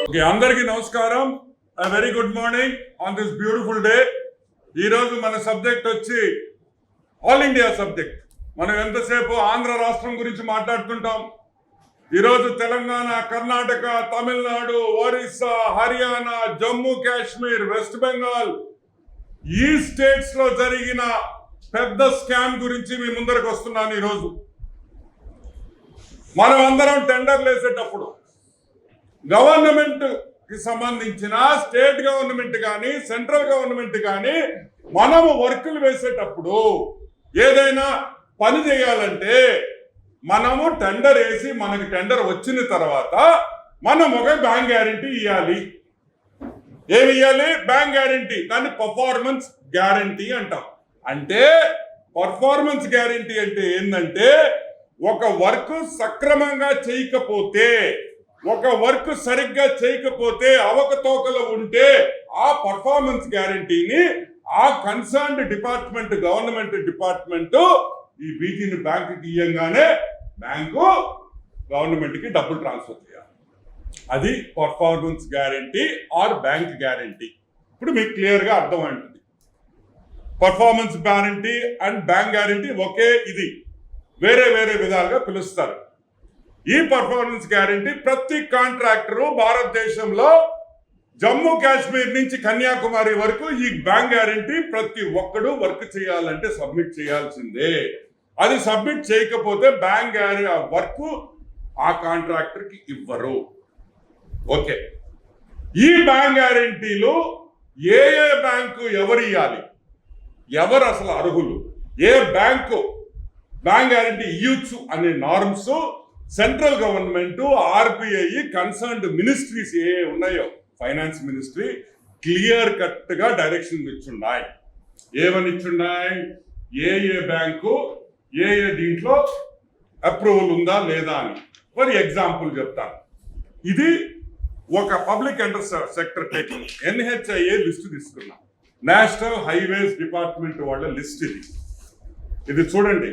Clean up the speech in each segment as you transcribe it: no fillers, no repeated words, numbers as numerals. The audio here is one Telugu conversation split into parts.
ఓకే, అందరికీ నమస్కారం. Very good morning on this beautiful day. ఈరోజు మన సబ్జెక్ట్ వచ్చి ఆల్ ఇండియా సబ్జెక్ట్. మనం ఎంతసేపు ఆంధ్ర రాష్ట్రం గురించి మాట్లాడుతుంటాం. ఈరోజు తెలంగాణ, కర్ణాటక, తమిళనాడు, ఒరిస్సా, హర్యానా, జమ్మూ కాశ్మీర్, వెస్ట్ బెంగాల్ ఈ స్టేట్స్ లో జరిగిన పెద్ద స్కామ్ గురించి మీ ముందరకు వస్తున్నాను. ఈరోజు మనం అందరం టెండర్లు వేసేటప్పుడు గవర్నమెంట్ కి సంబంధించిన స్టేట్ గవర్నమెంట్ కానీ సెంట్రల్ గవర్నమెంట్ కానీ మనము వర్కులు వేసేటప్పుడు ఏదైనా పని చేయాలంటే మనము టెండర్ వేసి మనకి టెండర్ వచ్చిన తర్వాత మనం ఒక బ్యాంక్ గ్యారంటీ ఇవ్వాలి. ఏమి ఇవ్వాలి? Bank guarantee. దాన్ని పర్ఫార్మెన్స్ గ్యారంటీ అంటాం. అంటే పర్ఫార్మెన్స్ గ్యారంటీ అంటే ఏంటంటే ఒక వర్క్ సక్రమంగా చేయకపోతే, ఒక వర్క్ సరిగ్గా చేయకపోతే, అవకతవకలు ఉంటే ఆ పర్ఫార్మెన్స్ గ్యారంటీని ఆ కన్సర్న్డ్ డిపార్ట్మెంట్, గవర్నమెంట్ డిపార్ట్మెంట్ ఈ వీటిని బ్యాంకుకి ఇయ్యంగానే బ్యాంకు గవర్నమెంట్కి డబ్బులు ట్రాన్స్ఫర్ చేయాలి. అది performance guarantee or bank guarantee. ఇప్పుడు మీకు క్లియర్గా అర్థమవుతుంది. Performance guarantee and bank guarantee okay, ఇది వేరే వేరే విధాలుగా పిలుస్తారు. ఈ పర్ఫార్మెన్స్ గ్యారంటీ ప్రతి కాంట్రాక్టరు భారతదేశంలో జమ్మూ కాశ్మీర్ నుంచి కన్యాకుమారి వరకు ఈ బ్యాంక్ గ్యారంటీ ప్రతి ఒక్కడు వర్క్ చేయాలంటే సబ్మిట్ చేయాల్సిందే. అది సబ్మిట్ చేయకపోతే బ్యాంక్ గ్యారంటీ వర్క్ ఆ కాంట్రాక్టర్ కి ఇవ్వరు. ఓకే, ఈ బ్యాంక్ గ్యారంటీలు ఏ ఏ బ్యాంకు ఎవరు ఇవ్వాలి, ఎవరు అసలు అర్హులు, ఏ బ్యాంకు బ్యాంక్ గ్యారంటీ ఇవ్వచ్చు అనే norms central government, RBI, concerned ministries ఏ ఉన్నాయో, ఫైనాన్స్ మినిస్ట్రీ క్లియర్ కట్ గా డైరెక్షన్ ఇచ్చున్నాయి. ఏమని ఇచ్చున్నాయి? ఏ ఏ బ్యాంకు ఏ ఏ దీంట్లో అప్రూవల్ ఉందా లేదా అని. ఫర్ ఎగ్జాంపుల్ చెప్తాను. ఇది ఒక public sector taking NHIA list తీసుకున్నాం. నేషనల్ హైవేస్ డిపార్ట్మెంట్ వాళ్ళ లిస్ట్ ఇది చూడండి.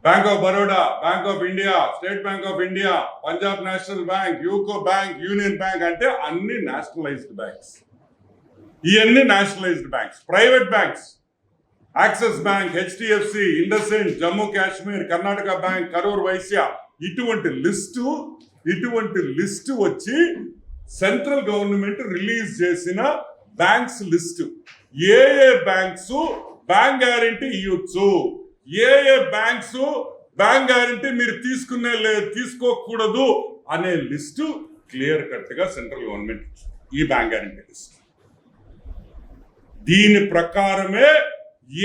Bank of Baroda, bank of India, state bank of India, Punjab national bank, UCO bank, union bank అంటే అన్ని నేషనలైజ్డ్ బ్యాంక్స్. ఇవన్నీ nationalised banks. Private banks Axis bank, HDFC, IndusInd, Jammu Kashmir, Karnataka bank, Karur Vysya, ఇటువంటి లిస్టు వచ్చి సెంట్రల్ గవర్నమెంట్ రిలీజ్ చేసిన బ్యాంక్స్ లిస్టు. ఏ ఏ బ్యాంక్స్ బ్యాంక్ గ్యారంటీ ఇవ్వచ్చు, ఏ ఏ బ్యాంక్స్ బ్యాంక్ గ్యారంటీ మీరు తీసుకోకూడదు అనే లిస్టు క్లియర్ కట్ గా సెంట్రల్ గవర్నమెంట్ ఈ బ్యాంక్ గ్యారంటీ లిస్ట్. దీని ప్రకారమే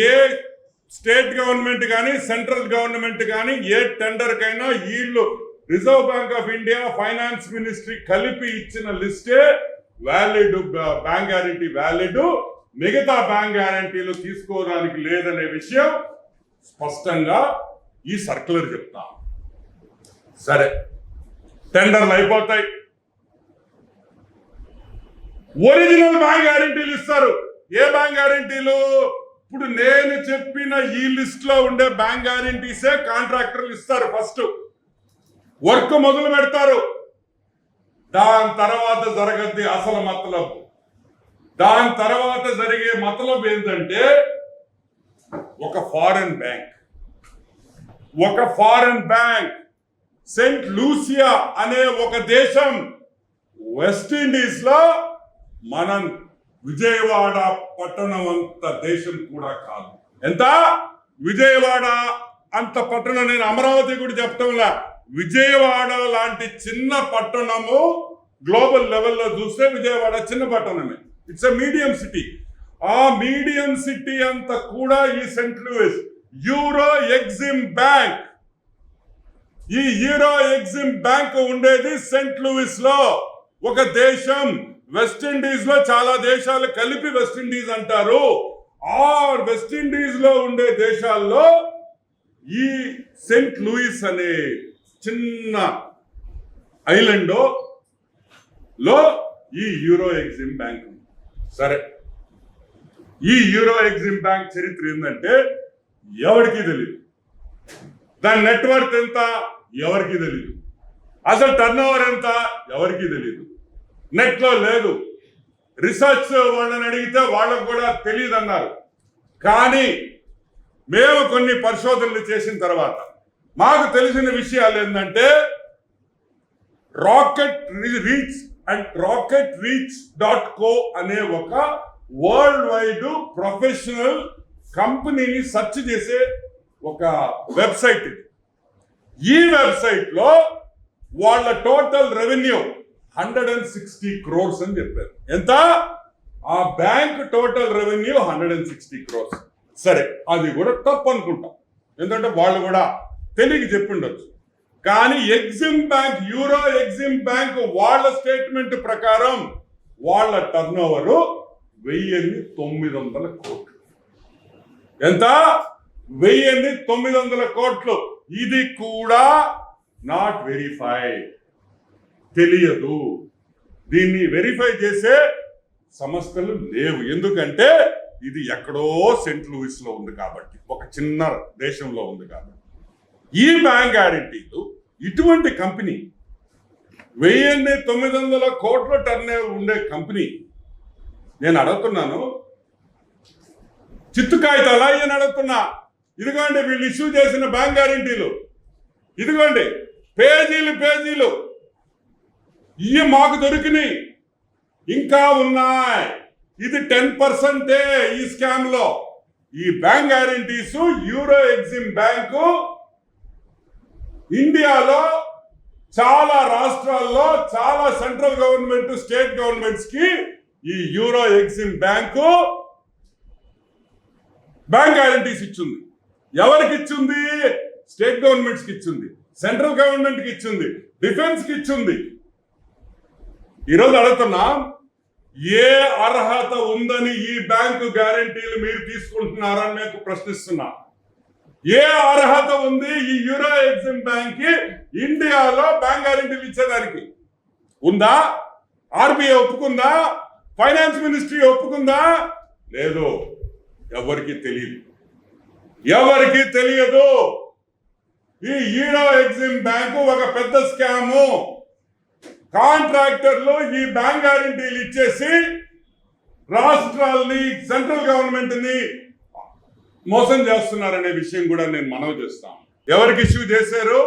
ఏ స్టేట్ గవర్నమెంట్ కానీ సెంట్రల్ గవర్నమెంట్ కానీ ఏ టెండర్ కైనా వీళ్ళు reserve bank of India, finance ministry కలిపి ఇచ్చిన లిస్టే వ్యాలిడ్ బ్యాంక్ గ్యారంటీ వ్యాలిడ్. మిగతా బ్యాంక్ గ్యారంటీలు తీసుకోవడానికి లేదనే విషయం స్పష్టంగా ఈ సర్క్యులర్ చెప్తా. సరే, టెండర్లు అయిపోతాయి, ఒరిజినల్ బ్యాంక్ గ్యారంటీలు ఇస్తారు. ఏ బ్యాంక్ గ్యారంటీలు? ఇప్పుడు నేను చెప్పిన ఈ లిస్ట్ లో ఉండే బ్యాంక్ గ్యారంటీసే కాంట్రాక్టర్లు ఇస్తారు. ఫస్ట్ వర్క్ మొదలు పెడతారు, దాని తర్వాత జరగద్ది అసలు మతలబ్. దాని తర్వాత జరిగే మతలబ్ ఏంటంటే ఒక ఫారెన్ బ్యాంక్ సెయింట్ లూసియా అనే ఒక దేశం వెస్ట్ ఇండీస్ లో, మనం విజయవాడ పట్టణం అంత దేశం కూడా కాదు. ఎంత? విజయవాడ అంత పట్టణం. నేను అమరావతి కూడా చెప్తాంలా, విజయవాడ లాంటి చిన్న పట్టణము గ్లోబల్ లెవెల్లో చూస్తే విజయవాడ చిన్న పట్టణమే. It's a medium city. ఆ మీడియం సిటీ అంతా కూడా ఈ Saint Louis euro EXIM bank, ఈ యూరో ఎగ్జిమ్ బ్యాంక్ ఉండేది సెయింట్ లూయిస్ లో. ఒక దేశం వెస్ట్ ఇండీస్ లో, చాలా దేశాలు కలిపి వెస్ట్ ఇండీస్ అంటారు. ఆ వెస్ట్ ఇండీస్ లో ఉండే దేశాల్లో ఈ సెయింట్ లూయిస్ అనే చిన్న ఐలాండ్ లో ఈ యూరో ఎగ్జిమ్ బ్యాంక్. సరే, ఈ యూరో ఎగ్జిమ్ బ్యాంక్ చరిత్ర ఏంటంటే ఎవరికి తెలియదు. దాని నెట్వర్క్ ఎంత ఎవరికి తెలియదు. అసలు టర్న్ ఓవర్ ఎంత ఎవరికి తెలియదు. నెట్లో లేదు. రీసెర్చ్ వాళ్ళని అడిగితే వాళ్ళకు కూడా తెలియదు అన్నారు. కానీ మేము కొన్ని పరిశోధనలు చేసిన తర్వాత మాకు తెలిసిన విషయాలు ఏంటంటే rocketreach.co అనే ఒక వరల్డ్ వైడ్ ప్రొఫెషనల్ కంపెనీని సెర్చ్ చేసే ఒక వెబ్సైట్ ఇది. ఈ వెబ్సైట్ లో వాళ్ళ టోటల్ రెవెన్యూ 160 crores అని చెప్పారు. ఎంత? ఆ బ్యాంక్ టోటల్ రెవెన్యూ 160 crores. సరే, అది కూడా తప్పు అనుకుంటాం, ఎందుకంటే వాళ్ళు కూడా తెలియక చెప్పిండొచ్చు. కానీ Exim bank, euro EXIM bank వాళ్ళ స్టేట్మెంట్ ప్రకారం వాళ్ళ టర్న్ ఓవర్ 1900 కోట్లు. ఎంత? 1900 కోట్లు. ఇది కూడా నాట్ వెరిఫైడ్, తెలియదు. దీన్ని వెరిఫై చేసే సంస్థలు లేవు. ఎందుకంటే ఇది ఎక్కడో సెంట్ లూయిస్ లో ఉంది కాబట్టి, ఒక చిన్న దేశంలో ఉంది కాబట్టి. ఈ బ్యాంక్ గ్యారెంటీలు ఇటువంటి కంపెనీ 1900 కోట్ల టర్న్ ఉండే కంపెనీ, నేను అడుగుతున్నాను, చిత్తు కాగితాలా అని అడుగుతున్నా. ఇదిగోండి వీళ్ళు ఇష్యూ చేసిన బ్యాంక్ గ్యారెంటీలు, ఇదిగోండి పేజీలు ఇవి మాకు దొరికినాయి, ఇంకా ఉన్నాయి. ఇది 10% ఈ స్కామ్ లో. ఈ bank guarantees euro Exim bank ఇండియాలో చాలా రాష్ట్రాల్లో, చాలా సెంట్రల్ గవర్నమెంట్, స్టేట్ గవర్నమెంట్స్ కి ఈ euro Exim bank bank guarantees ఇచ్చింది. ఎవరికి ఇచ్చింది? స్టేట్ గవర్నమెంట్స్ కి ఇచ్చింది, సెంట్రల్ గవర్నమెంట్ కి ఇచ్చింది, డిఫెన్స్ కి ఇచ్చింది. ఈరోజు అడుగుతున్నాం, ఏ అర్హత ఉందని ఈ బ్యాంకు గ్యారెంటీలు మీరు తీసుకుంటున్నారని మేము ప్రశ్నిస్తున్నా. ఏ అర్హత ఉంది ఈ యూరో ఎగ్జిమ్ బ్యాంక్ కి ఇండియాలో బ్యాంక్ గ్యారెంటీలు ఇచ్చేదానికి? ఉందా? ఆర్బీఐ ఒప్పుకుందా? ఫైనాన్స్ మినిస్ట్రీ ఒప్పుకుందా? లేదు. ఎవరికి తెలియదు. ఈ యూరో ఎగ్జిమ్ బ్యాంకు ఒక పెద్ద స్కాము. కాంట్రాక్టర్లు ఈ బ్యాంక్ గ్యారెంటీలు ఇచ్చేసి రాష్ట్రాలని, సెంట్రల్ గవర్నమెంట్ ని మోసం చేస్తున్నారనే విషయం కూడా నేను మనవి చేస్తాను. ఎవరికి ఇష్యూ చేశారు?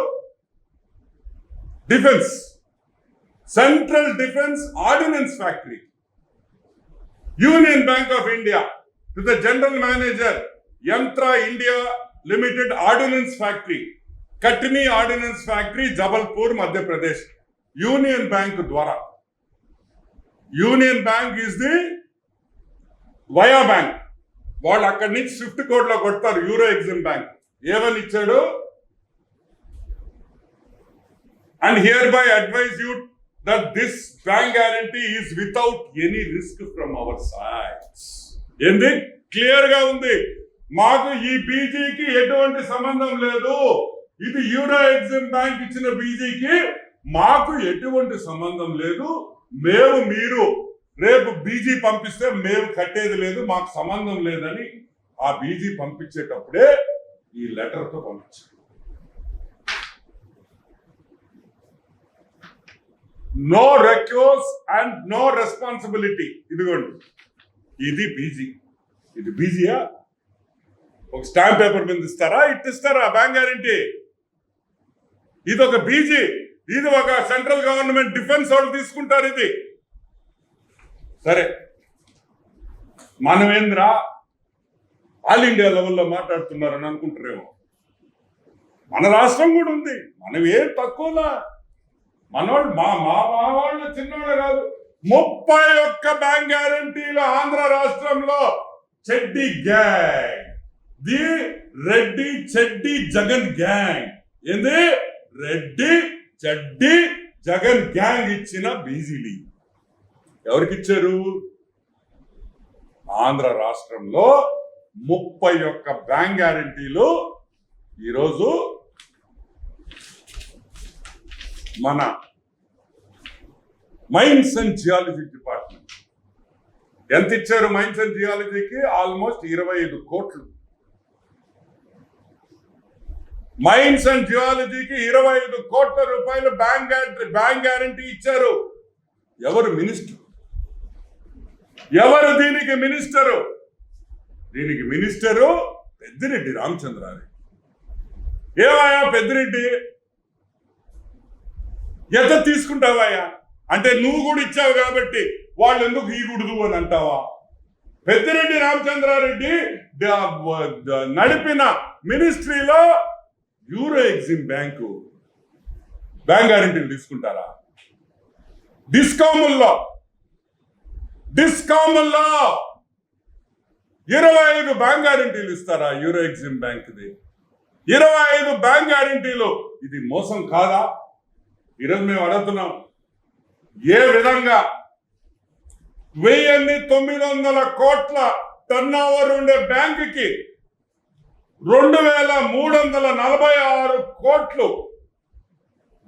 Defence, central defence ordnance factory, union bank of India to the general manager, Yantra India limited ordnance factory, Katni ordnance factory, Jabalpur, Madhya Pradesh. Union bank ద్వారా, union bank is the via bank. వాళ్ళు అక్కడి నుంచి స్విఫ్ట్ కోడ్ లో కొడతారు. యూరో ఎగ్జిమ్ బ్యాంక్ ఏమని ఇచ్చాడు? And hereby advise you that this bank guarantee is without any risk from our sides. ఏంది? క్లియర్ గా ఉంది. మాకు ఈ బీజీకి ఎటువంటి సంబంధం లేదు. ఇది యూరో ఎగ్జిమ్ బ్యాంక్ ఇచ్చిన బీజీకి మాకు ఎటువంటి సంబంధం లేదు. మీరు రేపు బీజీ పంపిస్తే మేము కట్టేది లేదు, మాకు సంబంధం లేదని ఆ బీజీ పంపించేటప్పుడే ఈ లెటర్ తో పంపించారు. No request and no responsibility. ఇదిగోండి, ఇది బీజీ. ఇది బీజీయా? ఒక స్టాంప్ పేపర్ మీద ఇస్తారా? ఇస్తారా బ్యాంక్ గ్యారెంటీ? ఇది ఒక బీజీ. ఇది ఒక సెంట్రల్ గవర్నమెంట్ డిఫెన్స్ వాళ్ళు తీసుకుంటారు. ఇది సరే, మనమేంద్రా ఆల్ ఇండియా లెవెల్లో మాట్లాడుతున్నారని అనుకుంటారేమో. మన రాష్ట్రం కూడా ఉంది, మనం ఏం తక్కువలా. మనోళ్ళు మా వాళ్ళు చిన్నవాళ్ళు కాదు. 31 బ్యాంక్ గ్యారెంటీలు ఆంధ్ర రాష్ట్రంలో. చెడ్డి గ్యాంగ్, ది రెడ్డి చెడ్డి జగన్ గ్యాంగ్. ఏంది? రెడ్డి చెడ్డి జగన్ గ్యాంగ్ ఇచ్చిన బీజీలు ఎవరికి ఇచ్చారు? ఆంధ్ర రాష్ట్రంలో 31 బ్యాంక్ గ్యారెంటీలు ఈరోజు మన మైన్స్ అండ్ జియాలజీ డిపార్ట్మెంట్ ఎంత ఇచ్చారు? మైన్స్ అండ్ జియాలజీకి ఆల్మోస్ట్ 25 కోట్లు. మైన్స్ అండ్ జియాలజీకి 25 కోట్ల రూపాయలు బ్యాంక్ గ్యారెంటీ ఇచ్చారు. ఎవరు మినిస్టర్? ఎవరు దీనికి మినిస్టరు? దీనికి మినిస్టరు పెద్దిరెడ్డి రామచంద్రారెడ్డి. ఏవాయా పెద్దిరెడ్డి, ఎంత తీసుకుంటావాయా అంటే నువ్వు కూడా ఇచ్చావు కాబట్టి వాళ్ళు ఎందుకు ఇవ్వకూడదు అని అంటావా? పెద్దిరెడ్డి రామచంద్రారెడ్డి నడిపిన మినిస్ట్రీలో యూరో ఎగ్జిమ్ బ్యాంక్ గ్యారంటీలు తీసుకుంటారా? డిస్కాముల్లో 25 బ్యాంక్ గ్యారంటీలు ఇస్తారా? యూరో ఎగ్జిమ్ బ్యాంక్ది 25 బ్యాంక్ గ్యారంటీలు. ఇది మోసం కాదా? ఈరోజు మేము అడుగుతున్నాం, ఏ విధంగా 1900 కోట్ల టర్న్ ఓవర్ ఉండే బ్యాంకుకి 2346 కోట్లు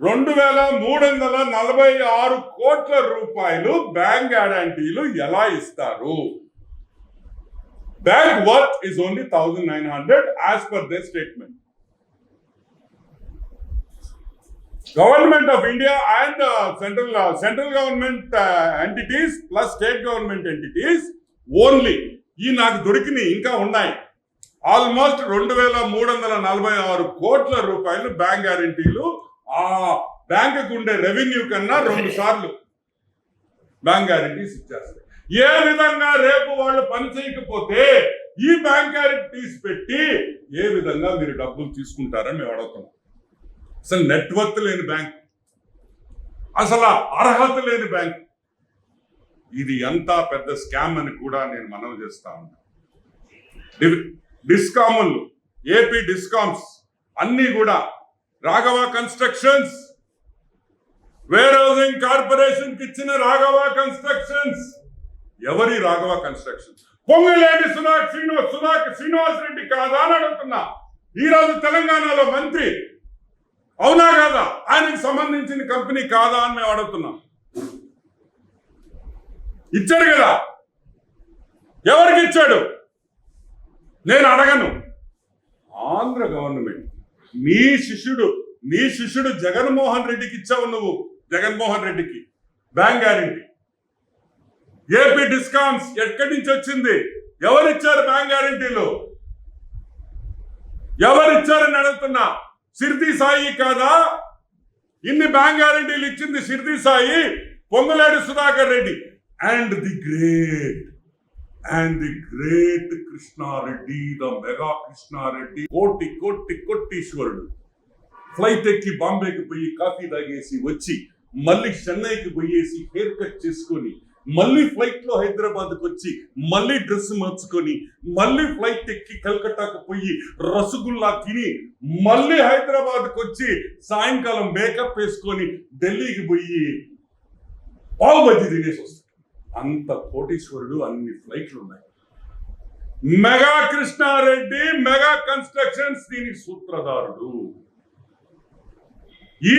2346 కోట్ల రూపాయలు బ్యాంక్ గ్యారంటీలు ఎలా ఇస్తారు? Bank worth is only 1900 as per their statement. Government of India and central government entities plus state government entities only ఈ నాకు దొరికినాయి, ఇంకా ఉన్నాయి. ఆల్మోస్ట్ 2346 కోట్ల రూపాయలు బ్యాంక్ గ్యారంటీలు ఆ బ్యాంకుకు ఉండే రెవెన్యూ కన్నా 2 సార్లు బ్యాంక్ గ్యారంటీస్ ఇచ్చేస్తాయి. ఏ విధంగా రేపు వాళ్ళు పని చేయకపోతే ఈ బ్యాంక్ గ్యారంటీస్ పెట్టి ఏ విధంగా మీరు డబ్బులు తీసుకుంటారని మేము అడుగుతున్నాం. అసలు నెట్వర్క్ లేని బ్యాంక్, అసలు అర్హత లేని బ్యాంక్, ఇది ఎంత పెద్ద స్కామ్ అని కూడా నేను మనవి చేస్తా ఉన్నాను. డిస్కాములు, ఏపీ డిస్కామ్స్ అన్ని కూడా Raghava constructions, warehousing corporation కి ఇచ్చిన రాఘవ కన్స్ట్రక్షన్స్. ఎవరి రాఘవ కన్స్ట్రక్షన్స్? పొంగులేటి శ్రీనివాస్ రెడ్డి కాదా అని అడుగుతున్నా. ఈరోజు తెలంగాణలో మంత్రి, అవునా కాదా? ఆయనకు సంబంధించిన కంపెనీ కాదా అని మేము అడుగుతున్నాం. ఇచ్చాడు కదా, ఎవరికి ఇచ్చాడు? నేను అడగను. ఆంధ్ర గవర్నమెంట్, నీ శిష్యుడు జగన్మోహన్ రెడ్డికి ఇచ్చావు నువ్వు. జగన్మోహన్ రెడ్డికి బ్యాంక్ గ్యారంటీ. ఏపీ డిస్కామ్స్ ఎక్కడి నుంచి వచ్చింది? ఎవరిచ్చారు బ్యాంక్ గ్యారంటీలు? ఎవరిచ్చారని అడుగుతున్నా. సిర్ది సాయి కాదా? ఇన్ని బ్యాంక్ గ్యారంటీలు ఇచ్చింది Shirdi Sai, Ponguleti Sudhakar Reddy and the great Krishna Reddy, the mega Krishna Reddy. కోటీశ్వరుడు. ఫ్లైట్ ఎక్కి బాంబేకి పోయి కాఫీ తాగేసి వచ్చి మళ్ళీ చెన్నైకి పోయేసి హెయిర్ కట్ చేసుకొని మళ్ళీ ఫ్లైట్ లో హైదరాబాద్కి వచ్చి మళ్ళీ డ్రెస్ మార్చుకొని మళ్ళీ ఫ్లైట్ ఎక్కి కలకట్టాకు పోయి రసగుల్లా తిని మళ్ళీ హైదరాబాద్కి వచ్చి సాయంకాలం మేకప్ వేసుకొని ఢిల్లీకి పోయి పావు బజ్జీ తినేసి వస్తాడు. అంత కోటీశ్వరుడు, అన్ని ఫ్లైట్లు ఉన్నాయి. మెగా కృష్ణారెడ్డి, మెగా కన్స్ట్రక్షన్స్ దీనికి సూత్రధారుడు. ఈ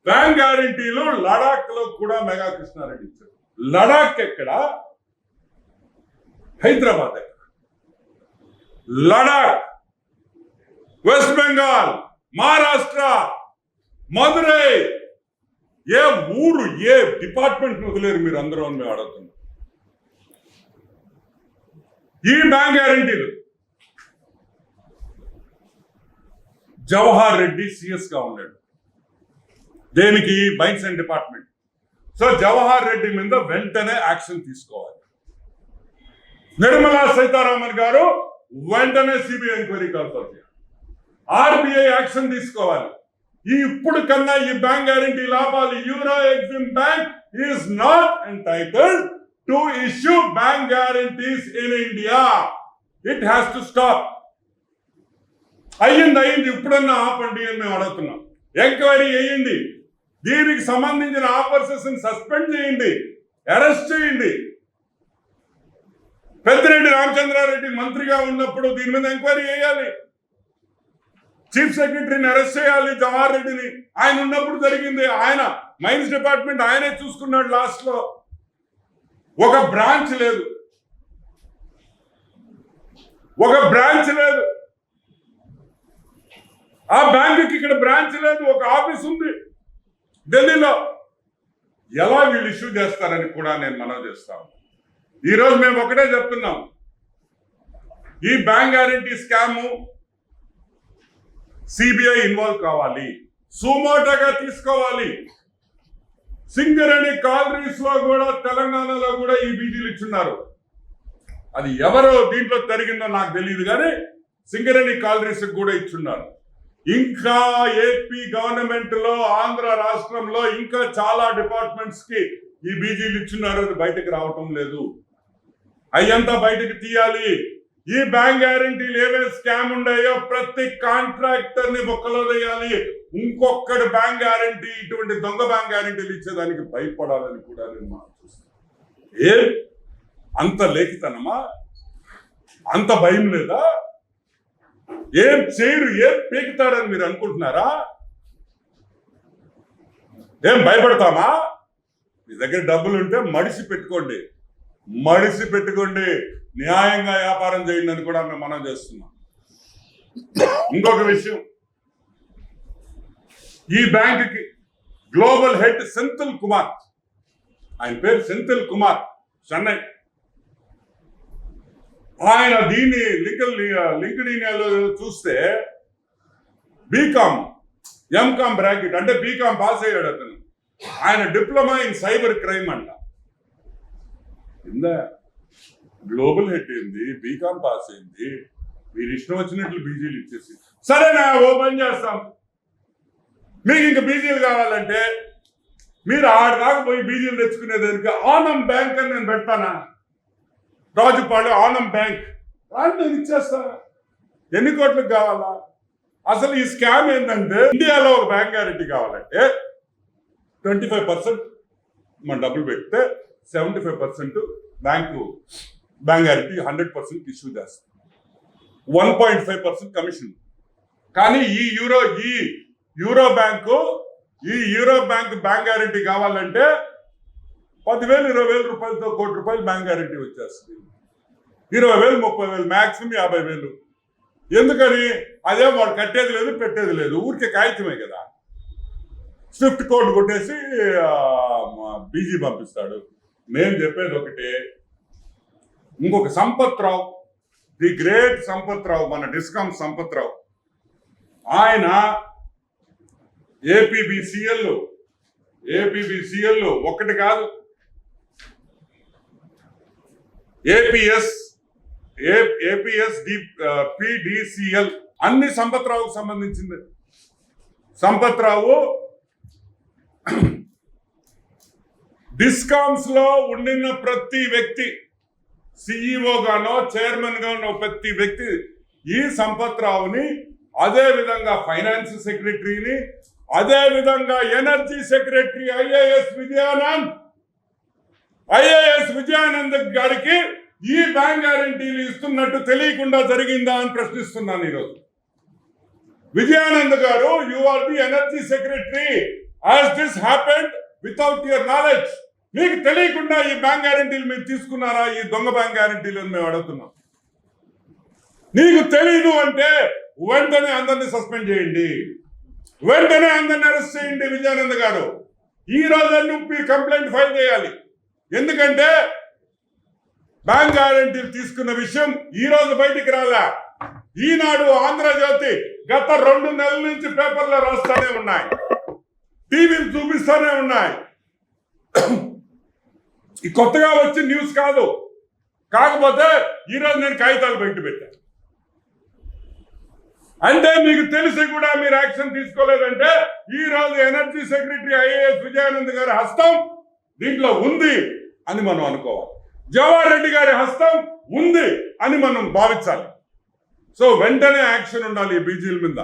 బ్యాంక్ గ్యారంటీలు లడాక్ లో కూడా మెగా కృష్ణారెడ్డి ఇచ్చారు. లడాక్ ఎక్కడ? హైదరాబాద్ ఎక్కడ? లడాక్, వెస్ట్ బెంగాల్, మహారాష్ట్ర, మదురై, ఏ ఊరు, ఏ డిపార్ట్మెంట్ వదిలేరు మీరు అందరూ అని మేము అడుగుతున్నాం. ఈ బ్యాంక్ గ్యారంటీలు జవహర్ రెడ్డి సిఎస్ గా ఉన్నాడు. దేనికి? Mines and department. So Jawahar Reddy మీద వెంటనే యాక్షన్ తీసుకోవాలి. నిర్మలా సీతారామన్ గారు వెంటనే సిబిఐ ఎంక్వైరీ కాల్ఫర్ చేయాలి. ఆర్బిఐ యాక్షన్ తీసుకోవాలి. ఇప్పుడు కన్నా ఈ బ్యాంక్ గ్యారంటీ లాభాలు. Euro EXIM bank is not entitled to issue bank guarantees in India. It has to stop. అయ్యింది. ఇప్పుడన్నా ఆపండి అని మేము అడుగుతున్నాం. ఎంక్వైరీ చేయండి. దీనికి సంబంధించిన ఆఫీసర్స్ సస్పెండ్ చేయండి, అరెస్ట్ చేయండి. పెద్దిరెడ్డి రామచంద్రారెడ్డి మంత్రిగా ఉన్నప్పుడు దీని మీద ఎంక్వైరీ చేయాలి. చీఫ్ సెక్రటరీని అరెస్ట్ చేయాలి, జవహర్ రెడ్డిని. ఆయన ఉన్నప్పుడు జరిగింది. ఆయన మైన్స్ డిపార్ట్మెంట్ ఆయనే చూసుకున్నాడు. లాస్ట్ లో ఒక బ్రాంచ్ లేదు. ఆ బ్యాంకుకి ఇక్కడ బ్రాంచ్ లేదు. ఒక ఆఫీస్ ఉంది ఢిల్లీలో. ఎలా వీళ్ళు ఇష్యూ చేస్తారని కూడా నేను మనవి చేస్తాను. ఈరోజు మేము ఒకటే చెప్తున్నాం, ఈ bank guarantee scam CBI involve కావాలి, సుమోటోగా తీసుకోవాలి. సింగరేణి కాలరీస్ లో కూడా తెలంగాణలో కూడా ఈ బీజీలు ఇచ్చున్నారు. అది ఎవరో దీంట్లో జరిగిందో నాకు తెలియదు, కానీ సింగరేణి కాలరీస్ కూడా ఇచ్చున్నారు. ఇంకా ఏపీ గవర్నమెంట్ లో, ఆంధ్ర రాష్ట్రంలో ఇంకా చాలా డిపార్ట్మెంట్స్ కి ఈ బీజీలు ఇచ్చున్నారు. అది బయటకు రావటం లేదు. అయ్యంతా బయటకు తీయాలి. ఈ బ్యాంక్ గ్యారంటీలు ఏవైనా స్కామ్ ఉన్నాయో ప్రతి కాంట్రాక్టర్ ని బొక్కలో వేయాలి. ఇంకొకటి బ్యాంక్ గ్యారంటీ, ఇటువంటి దొంగ బ్యాంక్ గ్యారంటీలు ఇచ్చేదానికి భయపడాలని కూడా నేను మాట్లాడుతున్నాను. అంత లేఖితనమా? అంత భయం లేదా? ఏం చేయరు, ఏం పీకుతారని మీరు అనుకుంటున్నారా? ఏం భయపడతామా? మీ దగ్గర డబ్బులు ఉంటే మడిసి పెట్టుకోండి, న్యాయంగా వ్యాపారం చేయండి అని కూడా మేము మనం చేస్తున్నాం. ఇంకొక విషయం, ఈ బ్యాంకుకి గ్లోబల్ హెడ్ సెంథిల్ కుమార్, ఆయన పేరు సెంథిల్ కుమార్, చెన్నై. ఆయన దీన్ని లింక్డ్ఇన్లో చూస్తే బీకామ్, ఎంకామ్ బ్రాకెట్ అంటే బీకామ్ పాస్ అయ్యాడు అతను. ఆయన డిప్లొమా ఇన్ సైబర్ క్రైమ్ అంట. కింద గ్లోబల్ హెడ్ ఏంది, బీకామ్ పాస్ అయింది, మీరు ఇష్టం వచ్చినట్లు బీజీలు ఇచ్చేసి, సరేనా ఓపెన్ చేస్తాం. మీకు ఇంక బీజీలు కావాలంటే మీరు ఆడదాకా పోయి బీజీలు తెచ్చుకునేదానికి ఆనం బ్యాంక్ అని నేను పెడతానా? రాజుపాడు ఆనం బ్యాంక్ రాని నేను ఇచ్చేస్తా. ఎన్ని కోట్లకు కావాలా? అసలు ఈ స్కామ్ ఏంటంటే, ఇండియాలో ఒక బ్యాంక్ గ్యారెంటీ కావాలంటే 25% మన డబ్బులు పెడితే 75% బ్యాంక్ గ్యారెంటీ 100% ఇష్యూ చేస్తాం. 1.5% కమిషన్. కానీ ఈ యూరో బ్యాంక్ బ్యాంక్ గ్యారెంటీ కావాలంటే 10,000 20,000 రూపాయలతో ₹1 కోటి బ్యాంక్ గ్యారెంటీ వచ్చేస్తుంది. 20,000 30,000 మ్యాక్సిమం 50,000. ఎందుకని? అదే వాడు కట్టేది లేదు, పెట్టేది లేదు, ఊరికే కాగితమే కదా. స్విఫ్ట్ కోడ్ కొట్టేసి బీజీ పంపిస్తాడు. మేము చెప్పేది ఒకటే, ఇంకొక సంపత్ రావు, ది గ్రేట్ సంపత్ రావు, మన డిస్కామ్ సంపత్ రావు, ఆయన ఏపీబీసీఎల్ ఒకటి కాదు, ఏపీఎస్పిడిసిఎల్ అన్ని సంపత్ రావుకు సంబంధించింది. సంపత్ రావు డిస్కామ్స్ లో ఉండిన ప్రతి వ్యక్తి, సిఇఓ గానో చైర్మన్ గానో ప్రతి వ్యక్తి ఈ సంపత్ రావుని, అదే విధంగా ఫైనాన్స్ సెక్రటరీని, అదే విధంగా ఎనర్జీ సెక్రటరీ ఐఏఎస్ విజయానంద్ గారికి ఈ బ్యాంక్ గ్యారంటీలు ఇస్తున్నట్టు తెలియకుండా జరిగిందా అని ప్రశ్నిస్తున్నాను ఈరోజు. Vijayanand garu, you are the energy secretary, has this happened without your knowledge? మీకు తెలియకుండా ఈ బ్యాంక్ గ్యారంటీలు మీరు తీసుకున్నారా? ఈ దొంగ బ్యాంక్ గ్యారంటీలు మేము అడుగుతున్నాం. నీకు తెలీదు అంటే వెంటనే అందరినీ సస్పెండ్ చేయండి, వెంటనే అందరినీ అరెస్ట్ చేయండి. విజయానంద్ గారు, ఈ రోజు మీరు కంప్లైంట్ ఫైల్ చేయాలి. ఎందుకంటే బ్యాంక్ గ్యారంటీలు తీసుకున్న విషయం ఈ రోజు బయటికి రాలా. ఈనాడు, ఆంధ్రజ్యోతి గత 2 నెలల నుంచి పేపర్లో రాస్తానే ఉన్నాయి, టీవీలు చూపిస్తానే ఉన్నాయి. ఈ కొత్తగా వచ్చి న్యూస్ కాదు. కాకపోతే ఈరోజు నేను కాగితాలు బయట పెట్టాను. అంటే మీకు తెలిసి కూడా మీరు యాక్షన్ తీసుకోలేదంటే ఈ రోజు ఎనర్జీ సెక్రటరీ ఐఏఎస్ విజయానంద్ గారి హస్తం దీంట్లో ఉంది అని మనం అనుకోవాలి. జవహర్ రెడ్డి గారి హస్తం ఉంది అని మనం భావించాలి. సో వెంటనే యాక్షన్ ఉండాలి ఈ బీజీల మీద.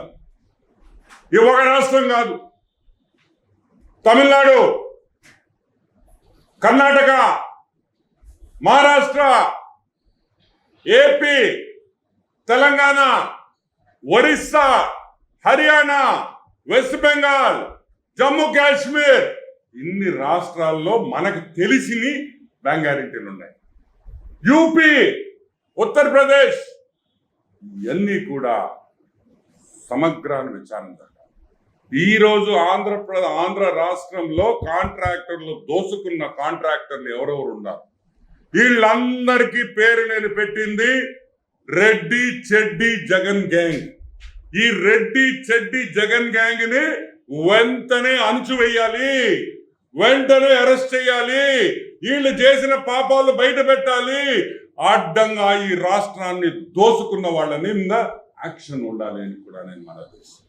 ఈ ఒక రాష్ట్రం కాదు, తమిళనాడు, కర్ణాటక, మహారాష్ట్ర, ఏపీ, తెలంగాణ, ఒరిస్సా, హర్యానా, వెస్ట్ బెంగాల్, జమ్మూ కాశ్మీర్, ఇన్ని రాష్ట్రాల్లో మనకు తెలిసిని బ్యాంక్ గ్యారెంటీలు ఉన్నాయి. యూపీ, ఉత్తరప్రదేశ్, ఇవన్నీ కూడా సమగ్ర విచారణ జరగాలి. ఈ రోజు ఆంధ్ర రాష్ట్రంలో కాంట్రాక్టర్లు దోసుకున్న కాంట్రాక్టర్లు ఎవరెవరు ఉన్నారు? వీళ్ళందరికీ పేరు నేను పెట్టింది రెడ్డి చెడ్డి జగన్ గ్యాంగ్. ఈ రెడ్డి చెడ్డి జగన్ గ్యాంగ్ ని వెంటనే అణచివేయాలి, వెంటనే అరెస్ట్ చేయాలి, వీళ్ళు చేసిన పాపాలు బయట పెట్టాలి. అడ్డంగా ఈ రాష్ట్రాన్ని దోసుకున్న వాళ్ళ మీద యాక్షన్ ఉండాలి అని కూడా నేను మనవి చేస్తున్నాను.